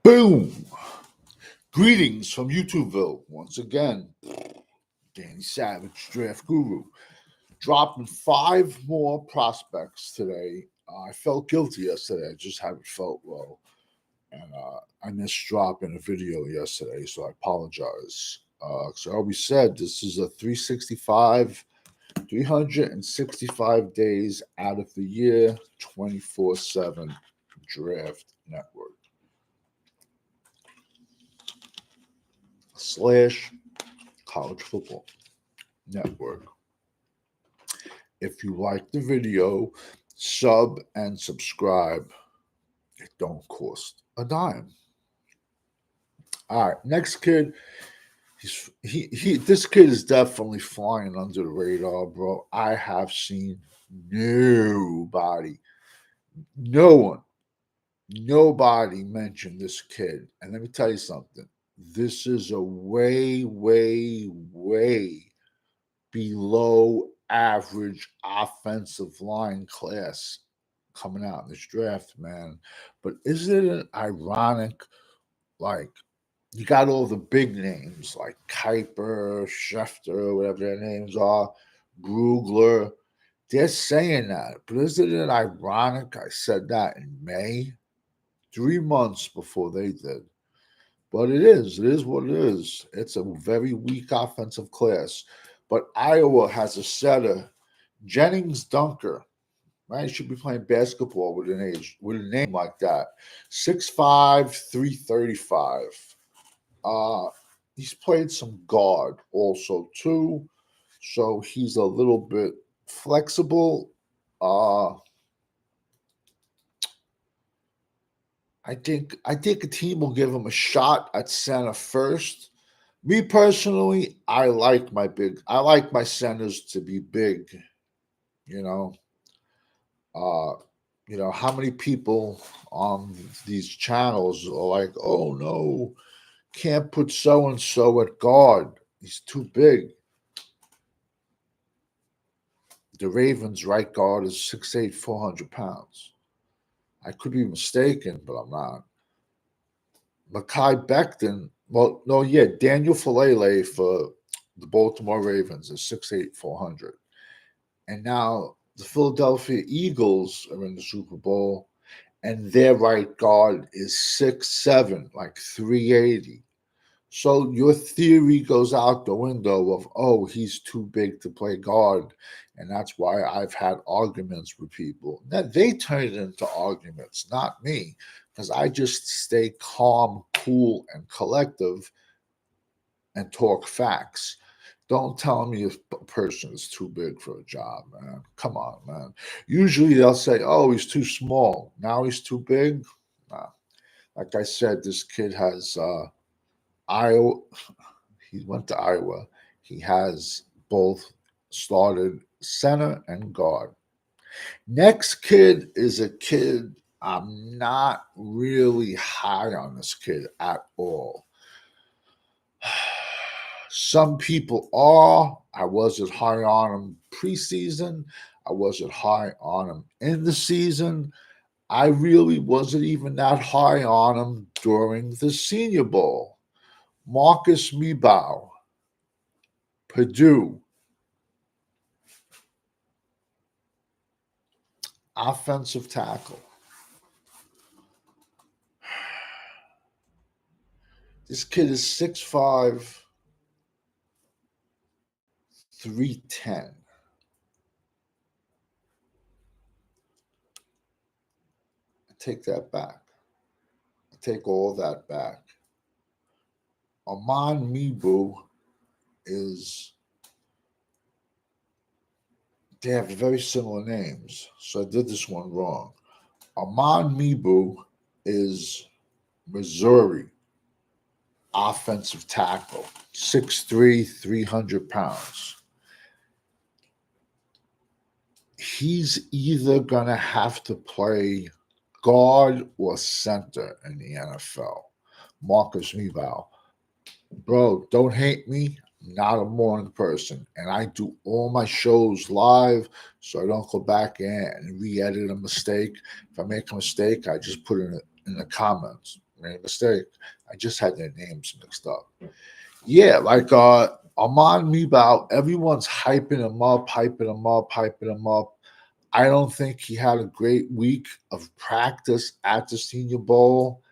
Boom! Greetings from YouTubeville. Once again, Danny Savage, Draft Guru, dropping 5 more prospects today. I felt guilty yesterday. I just haven't felt well. And I missed dropping a video yesterday, so I apologize. So I always said this is a 365 days out of the year, 24/7 draft network. / college football network. If you like the video, sub and subscribe. It don't cost a dime. All right, next kid. This kid is definitely flying under the radar, bro. I have seen nobody, no one, nobody mention this kid. And let me tell you something. This is a way, way, way below average offensive line class coming out in this draft, man. But isn't it ironic? Like, you got all the big names like Kuiper, Schefter, whatever their names are, Brugler. They're saying that. But isn't it ironic? I said that in May, 3 months before they did. But it is what it is. It's a very weak offensive class. But Iowa has a setter, Jennings Dunker. Right? He should be playing basketball with a name like that. 6'5", 335. He's played some guard also too. So he's a little bit flexible. I think a team will give him a shot at center first. Me personally, I like my centers to be big. You know, how many people on these channels are like, "Oh no, can't put so and so at guard. He's too big." The Ravens' right guard is 6'8", 400 pounds. I could be mistaken, but I'm not. Mekhi Becton, Daniel Falele for the Baltimore Ravens is 6'8", 400. And now the Philadelphia Eagles are in the Super Bowl, and their right guard is 6'7", like 380. So your theory goes out the window of, oh, he's too big to play guard. And that's why I've had arguments with people. Now, they turn it into arguments, not me, because I just stay calm, cool, and collective and talk facts. Don't tell me if a person is too big for a job, man. Come on, man. Usually they'll say, oh, he's too small. Now he's too big. Nah. Like I said, this kid has Iowa. He went to Iowa. He has both started center and guard. Next kid is a kid I'm not really high on this kid at all. Some people are. I wasn't high on him preseason. I wasn't high on him in the season. I really wasn't even that high on him during the Senior Bowl. Marcus Mebao, Purdue, offensive tackle. This kid is 6'5", 310. I take that back. I take all that back. Amon Mebu is, they have very similar names, so I did this one wrong. Amon Mebu is Missouri offensive tackle, 6'3", 300 pounds. He's either going to have to play guard or center in the NFL. Marcus Mebao. Bro, don't hate me. I'm not a morning person. And I do all my shows live, so I don't go back in and re-edit a mistake. If I make a mistake, I just put it in the comments. made a mistake. I just had their names mixed up. Yeah, like Armand Mebao, everyone's hyping him up, hyping him up, hyping him up. I don't think he had a great week of practice at the Senior Bowl.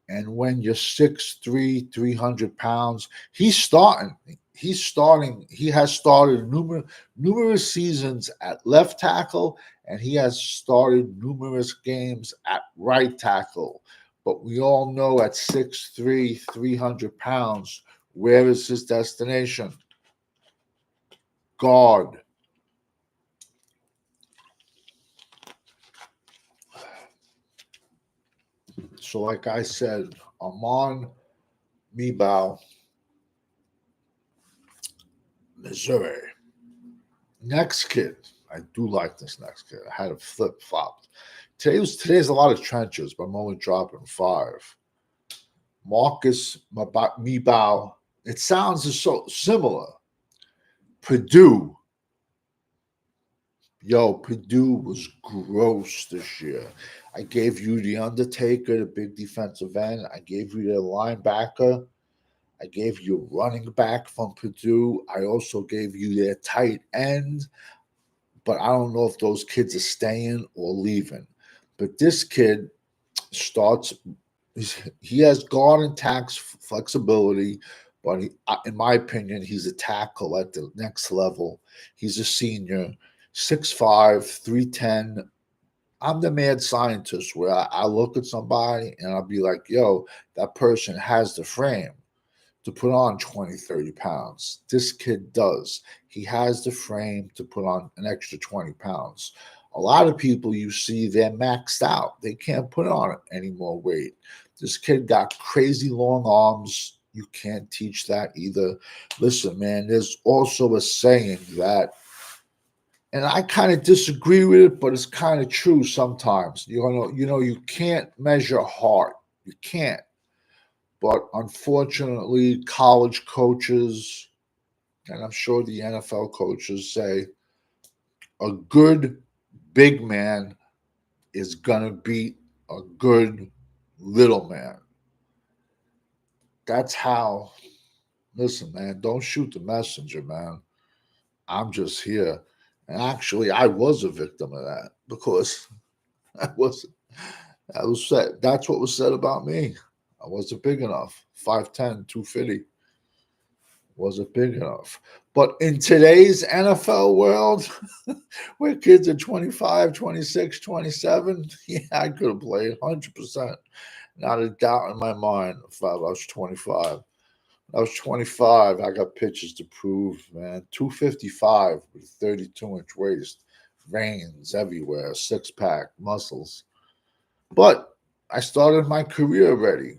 And when you're 6'3", 300 pounds, he's starting. He's starting. He has started numerous seasons at left tackle, and he has started numerous games at right tackle. But we all know at 6'3", 300 pounds, where is his destination? Guard. So, like I said, Amon Mebao, Missouri. Next kid. I do like this next kid. I had a flip flopped. Today's a lot of trenches, but I'm only dropping 5. Marcus Mebao. It sounds so similar. Purdue. Yo, Purdue was gross this year. I gave you the Undertaker, the big defensive end. I gave you the linebacker. I gave you a running back from Purdue. I also gave you their tight end. But I don't know if those kids are staying or leaving. But this kid starts, he has guard and tax flexibility, but in my opinion, he's a tackle at the next level. He's a senior, 6'5", 310. I'm the mad scientist where I look at somebody and I'll be like, yo, that person has the frame to put on 20, 30 pounds. This kid does. He has the frame to put on an extra 20 pounds. A lot of people you see, they're maxed out. They can't put on any more weight. This kid got crazy long arms. You can't teach that either. Listen, man, there's also a saying that, and I kind of disagree with it, but it's kind of true sometimes. You can't measure heart. You can't. But unfortunately, college coaches, and I'm sure the NFL coaches say, a good big man is going to beat a good little man. That's how, listen, man, don't shoot the messenger, man. I'm just here. And actually, I was a victim of that because I was said. That's what was said about me. I wasn't big enough. 5'10", 250. Wasn't big enough. But in today's NFL world, where kids are 25, 26, 27, yeah, I could have played 100%. Not a doubt in my mind if I was 25. I was 25. I got pictures to prove, man. 255 with 32-inch waist, veins everywhere, six-pack, muscles. But I started my career already.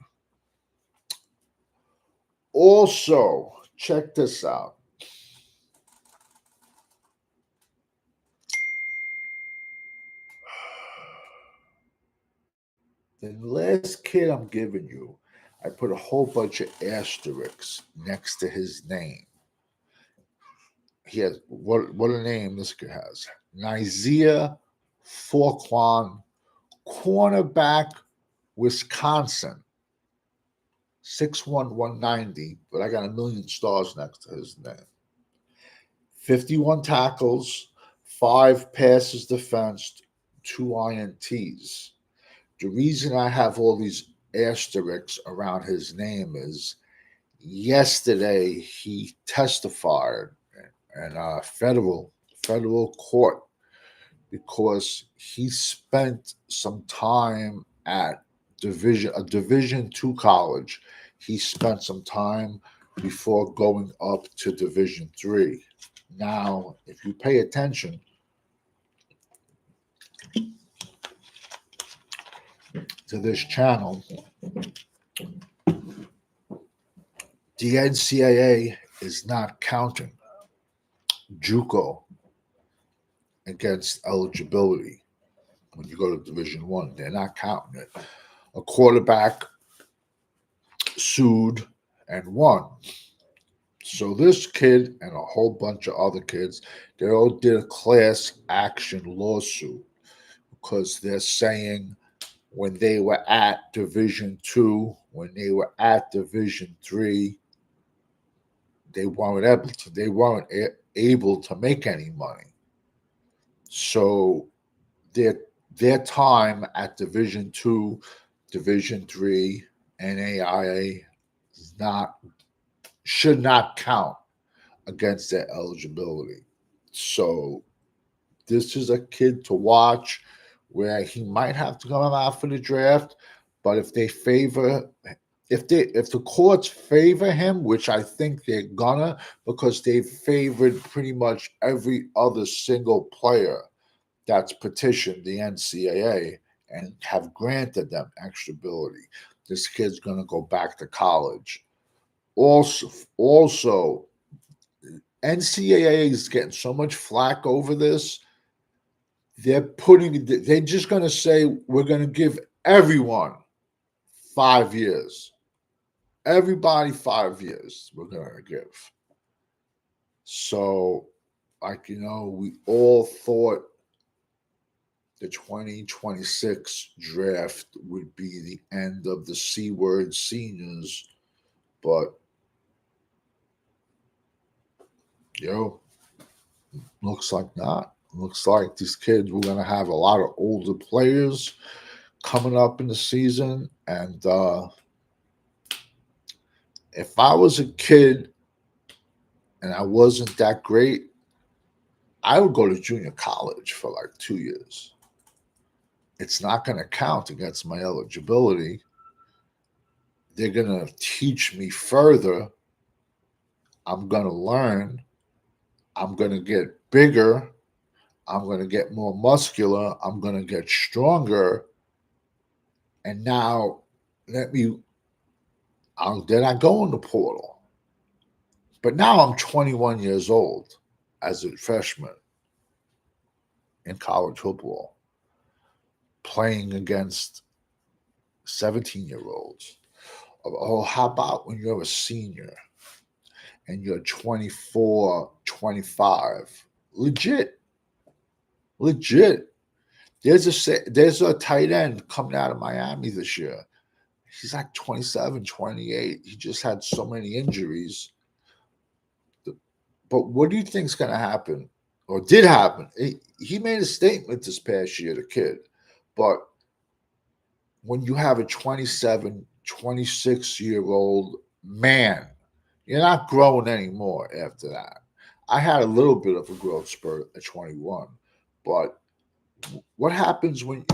Also, check this out. The last kid I'm giving you, I put a whole bunch of asterisks next to his name. He has what a name this kid has. Nizia Forquan, cornerback, Wisconsin. 6'1", 190, but I got a million stars next to his name. 51 tackles, 5 passes defensed, 2 INTs. The reason I have all these asterisks around his name is yesterday he testified in a federal court because he spent some time at a Division II college. He spent some time before going up to Division III. Now, if you pay attention to this channel, the NCAA is not counting JUCO against eligibility when you go to Division I. They're not counting it. A quarterback sued and won. So this kid and a whole bunch of other kids, they all did a class action lawsuit because they're saying when they were at Division II, when they were at Division III, they weren't able to make any money. So their time at Division II, Division III, NAIA should not count against their eligibility. So this is a kid to watch where he might have to come out for the draft, but if the courts favor him, which I think they're gonna, because they've favored pretty much every other single player that's petitioned the NCAA and have granted them extra ability. This kid's gonna go back to college. Also, NCAA is getting so much flack over this. They're just going to say, we're going to give everyone 5 years. Everybody 5 years we're going to give. So, we all thought the 2026 draft would be the end of the C word seniors, but looks like not. Looks like these kids, we're going to have a lot of older players coming up in the season. And if I was a kid and I wasn't that great, I would go to junior college for like 2 years. It's not going to count against my eligibility. They're going to teach me further. I'm going to learn. I'm going to get bigger. I'm going to get more muscular. I'm going to get stronger. And now then I go in the portal. But now I'm 21 years old as a freshman in college football, playing against 17-year-olds. Oh, how about when you're a senior and you're 24, 25? Legit. There's a tight end coming out of Miami this year. He's like 27, 28. He just had so many injuries. But what do you think is going to happen, or did happen? He made a statement this past year, the kid. But when you have a 27, 26-year-old man, you're not growing anymore after that. I had a little bit of a growth spurt at 21. But what happens when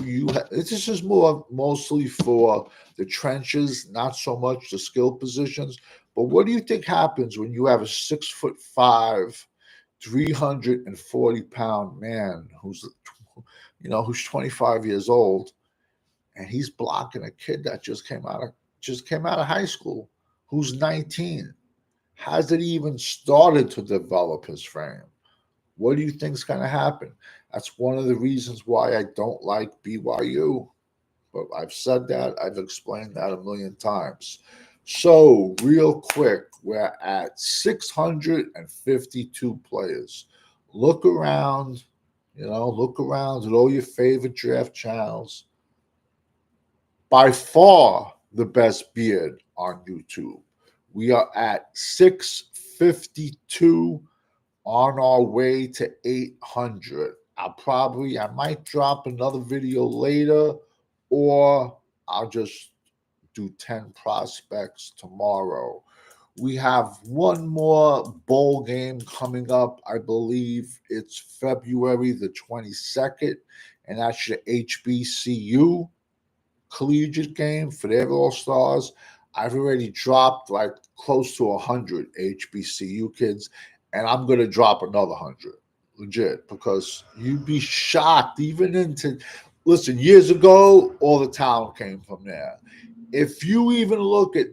this is mostly for the trenches, not so much the skill positions. But what do you think happens when you have a 6'5", 340-pound man who's 25 years old, and he's blocking a kid that just came out of high school, who's 19, hasn't even started to develop his frame? What do you think is going to happen? That's one of the reasons why I don't like BYU. But I've said that. I've explained that a million times. So, real quick, we're at 652 players. Look around at all your favorite draft channels. By far the best beard on YouTube. We are at 652, on our way to 800. I might drop another video later, or I'll just do 10 prospects tomorrow. We have one more bowl game coming up. I believe it's February the 22nd, and that's your HBCU collegiate game for their All-Stars. I've already dropped like close to 100 HBCU kids, and I'm going to drop another 100, legit, because you'd be shocked. Listen, years ago, all the talent came from there. If you look at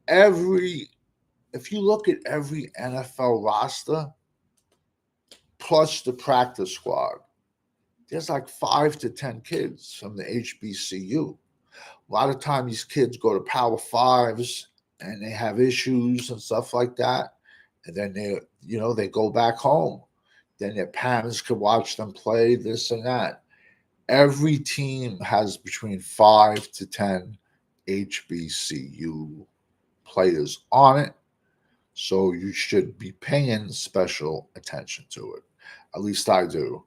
every NFL roster plus the practice squad, there's like 5 to 10 kids from the HBCU. A lot of times these kids go to Power Fives and they have issues and stuff like that. And then they go back home. Then their parents can watch them play, this and that. Every team has between 5 to 10 HBCU players on it, so you should be paying special attention to it. At least I do.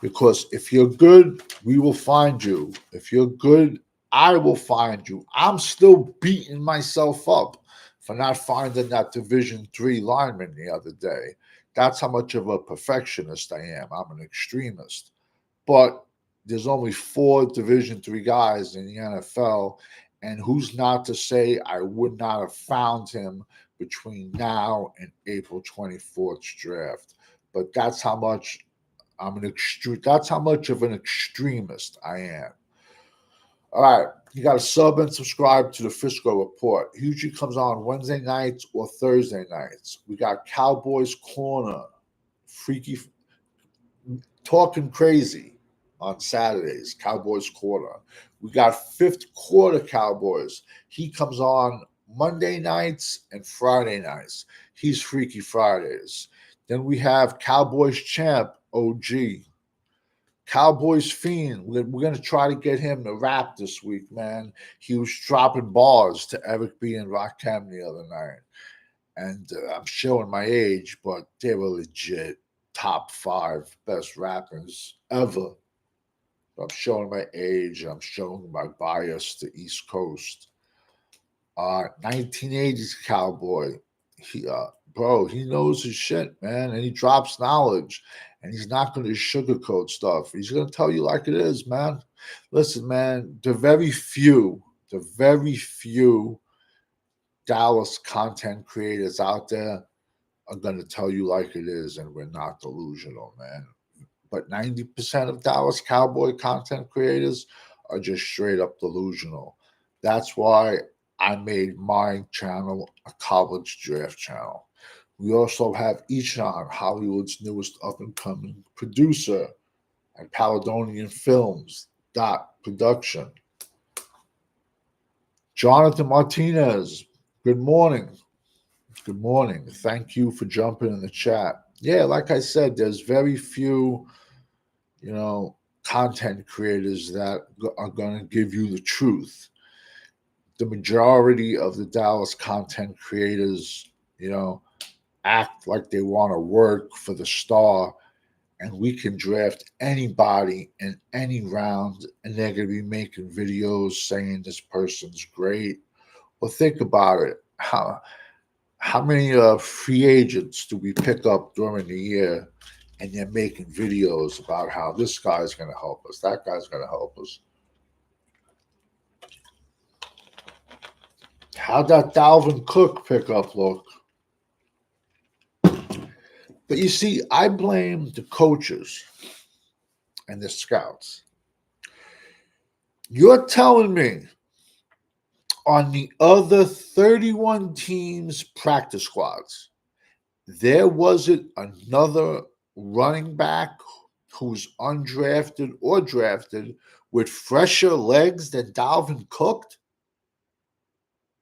Because if you're good, we will find you. If you're good, I will find you. I'm still beating myself up for not finding that Division III lineman the other day. That's how much of a perfectionist I am. I'm an extremist. But there's only 4 Division III guys in the NFL, and who's not to say I would not have found him between now and April 24th draft? But that's how much that's how much of an extremist I am. All right, you got to sub and subscribe to the Frisco Report. It usually comes on Wednesday nights or Thursday nights. We got Cowboys Corner, freaky, talking crazy on Saturdays. Cowboys Corner. We got Fifth Quarter Cowboys. He comes on Monday nights and Friday nights. He's Freaky Fridays. Then we have Cowboys Champ OG. Cowboys Fiend. We're going to try to get him to rap this week, man. He was dropping bars to Eric B. and Rakim the other night. And I'm showing my age, but they were legit top 5 best rappers ever. I'm showing my age. I'm showing my bias to East Coast. 1980s Cowboy. He knows his shit, man, and he drops knowledge, and he's not going to sugarcoat stuff. He's going to tell you like it is, man. Listen, man, the very few Dallas content creators out there are going to tell you like it is, and we're not delusional, man. But 90% of Dallas Cowboy content creators are just straight up delusional. That's why I made my channel a college draft channel. We also have Ishan, Hollywood's newest up-and-coming producer, and Caledonian Films Production. Jonathan Martinez, good morning. Good morning. Thank you for jumping in the chat. Yeah, like I said, there's very few, content creators that are going to give you the truth. The majority of the Dallas content creators, act like they want to work for the star, and we can draft anybody in any round, and they're going to be making videos saying this person's great. Well, think about it. How many free agents do we pick up during the year, and they're making videos about how this guy's going to help us, that guy's going to help us? How'd that Dalvin Cook pickup look? But you see, I blame the coaches and the scouts. You're telling me on the other 31 teams' practice squads, there wasn't another running back who's undrafted or drafted with fresher legs than Dalvin Cook?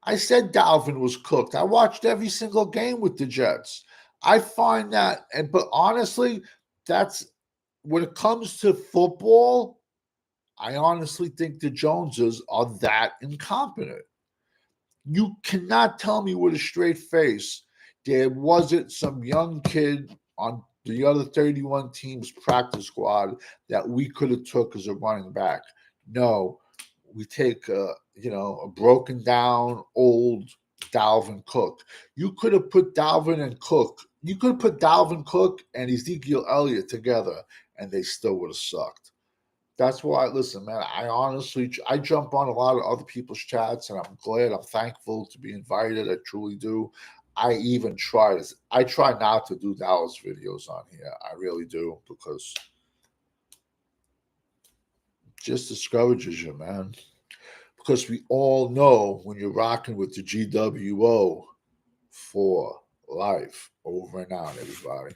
I said Dalvin was cooked. I watched every single game with the Jets. I find that, but honestly, that's when it comes to football, I honestly think the Joneses are that incompetent. You cannot tell me with a straight face there wasn't some young kid on the other 31 teams practice squad that we could have took as a running back. No, we take a broken down old Dalvin Cook. You could have put Dalvin and Cook. You could have put Dalvin Cook and Ezekiel Elliott together, and they still would have sucked. That's why, listen, man, I jump on a lot of other people's chats, and I'm thankful to be invited. I truly do. I even try this. I try not to do Dallas videos on here. I really do, because it just discourages you, man. Because we all know when you're rocking with the GWO for life. Over and out, everybody.